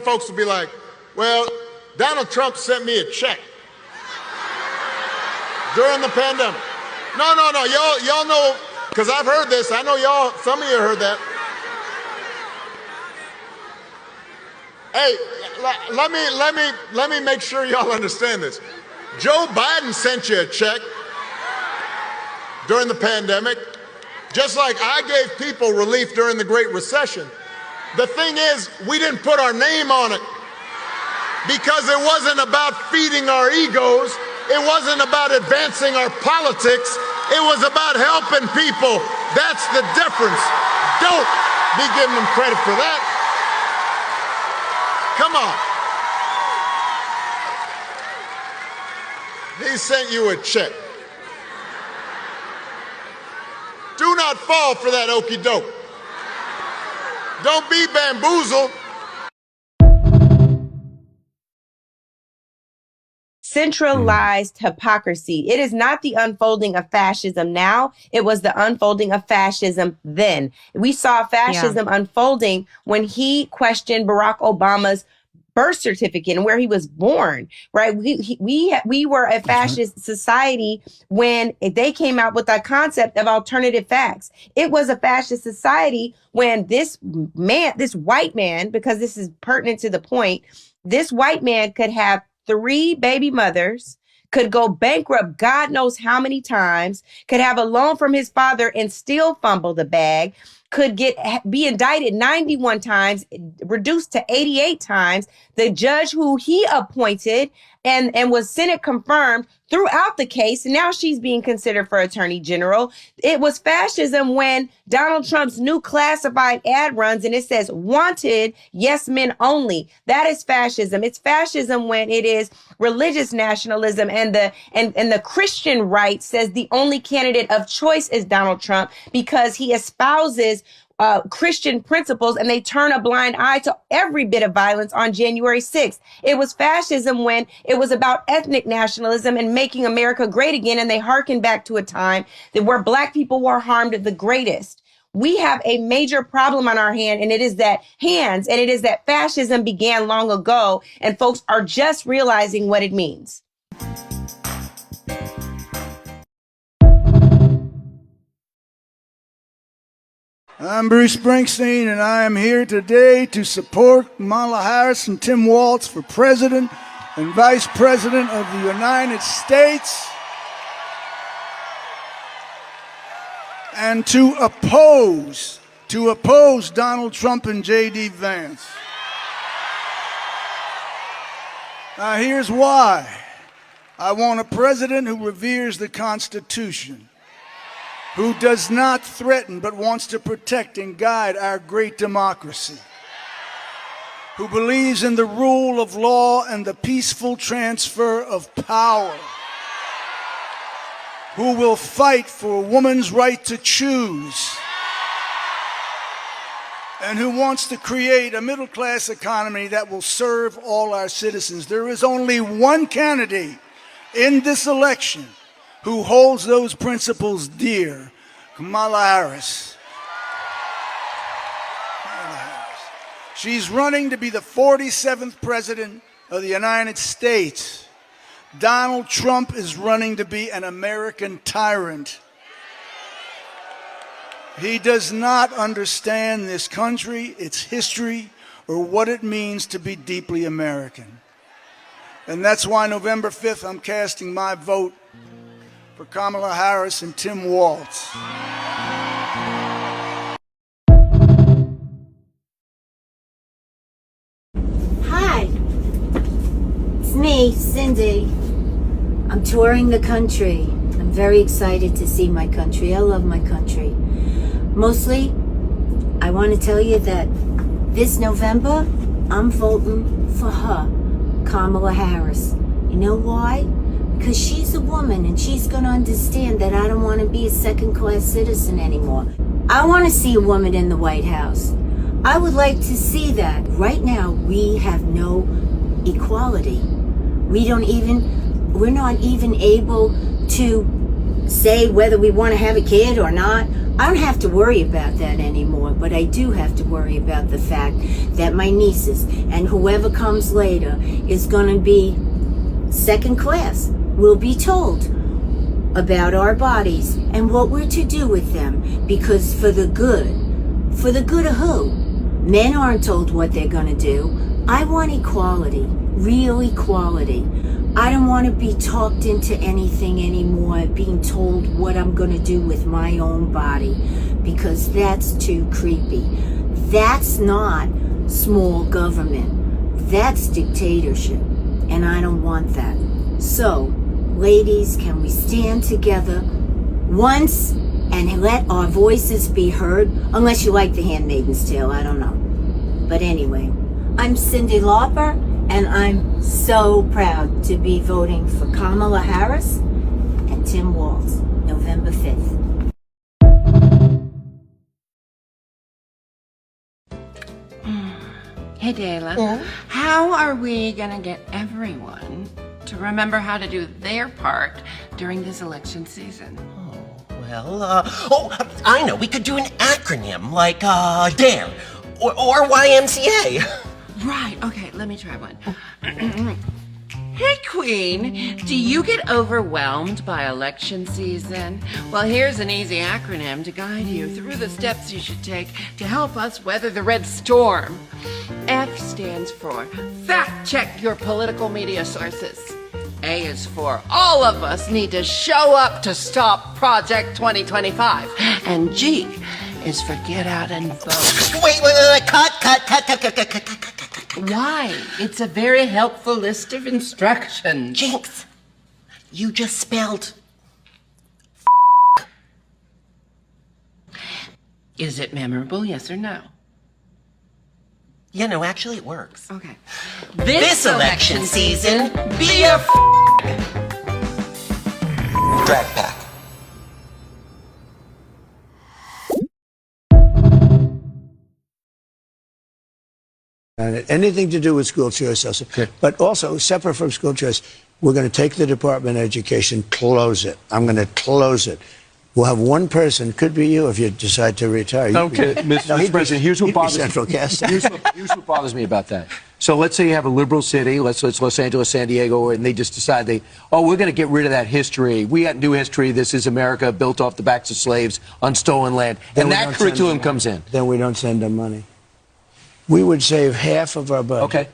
Folks will be like, well, Donald Trump sent me a check during the pandemic. No. Y'all know, because I've heard this. I know y'all, some of you heard that. Hey, let me make sure y'all understand this. Joe Biden sent you a check during the pandemic, just like I gave people relief during the Great Recession. The thing is, we didn't put our name on it because it wasn't about feeding our egos. It wasn't about advancing our politics. It was about helping people. That's the difference. Don't be giving them credit for that. Come on. He sent you a check. Do not fall for that okey doke. Don't be bamboozled. Centralized hypocrisy. It is not the unfolding of fascism now. It was the unfolding of fascism then. We saw fascism unfolding when he questioned Barack Obama's birth certificate and where he was born, right? We were a fascist society when they came out with that concept of alternative facts. It was a fascist society when this white man, because this is pertinent to the point, this white man could have 3 baby mothers, could go bankrupt God knows how many times, could have a loan from his father and still fumble the bag, could be indicted 91 times, reduced to 88 times. The judge who he appointed and was Senate confirmed throughout the case. Now she's being considered for attorney general. It was fascism when Donald Trump's new classified ad runs and it says wanted, yes, men only. That is fascism. It's fascism when it is religious nationalism and the Christian right says the only candidate of choice is Donald Trump because he espouses Christian principles and they turn a blind eye to every bit of violence on January 6th. It was fascism when it was about ethnic nationalism and making America great again. And they hearken back to a time where black people were harmed the greatest. We have a major problem on our hand, and it is that fascism began long ago, and folks are just realizing what it means. I'm Bruce Springsteen, and I am here today to support Kamala Harris and Tim Walz for President and Vice President of the United States, and to oppose Donald Trump and J.D. Vance. Now, here's why. I want a president who reveres the Constitution, who does not threaten but wants to protect and guide our great democracy, who believes in the rule of law and the peaceful transfer of power, who will fight for a woman's right to choose, and who wants to create a middle-class economy that will serve all our citizens. There is only one candidate in this election who holds those principles dear, Kamala Harris. She's running to be the 47th president of the United States. Donald Trump is running to be an American tyrant. He does not understand this country, its history, or what it means to be deeply American. And that's why November 5th, I'm casting my vote for Kamala Harris and Tim Walz. Hi, it's me, Cindy. I'm touring the country. I'm very excited to see my country. I love my country. Mostly, I want to tell you that this November, I'm voting for her, Kamala Harris. You know why? Because she's a woman and she's going to understand that I don't want to be a second-class citizen anymore. I want to see a woman in the White House. I would like to see that. Right now, we have no equality. We're not even able to say whether we want to have a kid or not. I don't have to worry about that anymore, but I do have to worry about the fact that my nieces and whoever comes later is going to be second class. We'll be told about our bodies and what we're to do with them, because for the good of who? Men aren't told what they're going to do. I want equality, real equality. I don't want to be talked into anything anymore, being told what I'm going to do with my own body, because that's too creepy. That's not small government. That's dictatorship, and I don't want that. So, ladies, can we stand together once and let our voices be heard? Unless you like The Handmaid's Tale, I don't know. But anyway, I'm Cyndi Lauper, and I'm so proud to be voting for Kamala Harris and Tim Walz, November 5th. Hey, Dayla. How are we gonna get everyone to remember how to do their part during this election season? Well, I know. We could do an acronym like DARE or YMCA. Right, okay, let me try one. Hey, Queen, do you get overwhelmed by election season? Well, here's an easy acronym to guide you through the steps you should take to help us weather the red storm. F stands for fact check your political media sources. A is for all of us need to show up to stop Project 2025. And G is for get out and vote. Wait, cut. Why? It's a very helpful list of instructions. Jinx, you just spelled Is it memorable, yes or no? Yeah, no, actually it works. Okay. This election season, be a drag pack. Anything to do with school choice also. Okay. But also, separate from school choice, we're going to take the Department of Education, close it. I'm going to close it. We'll have one person, could be you if you decide to retire. Okay, Mr. President, here's what bothers central casting. Here's what bothers me about that. So let's say you have a liberal city, let's Los Angeles, San Diego, and they just decide we're going to get rid of that history. We got new history. This is America built off the backs of slaves on stolen land. And that curriculum comes in. Then we don't send them money. We would save half of our budget. Okay.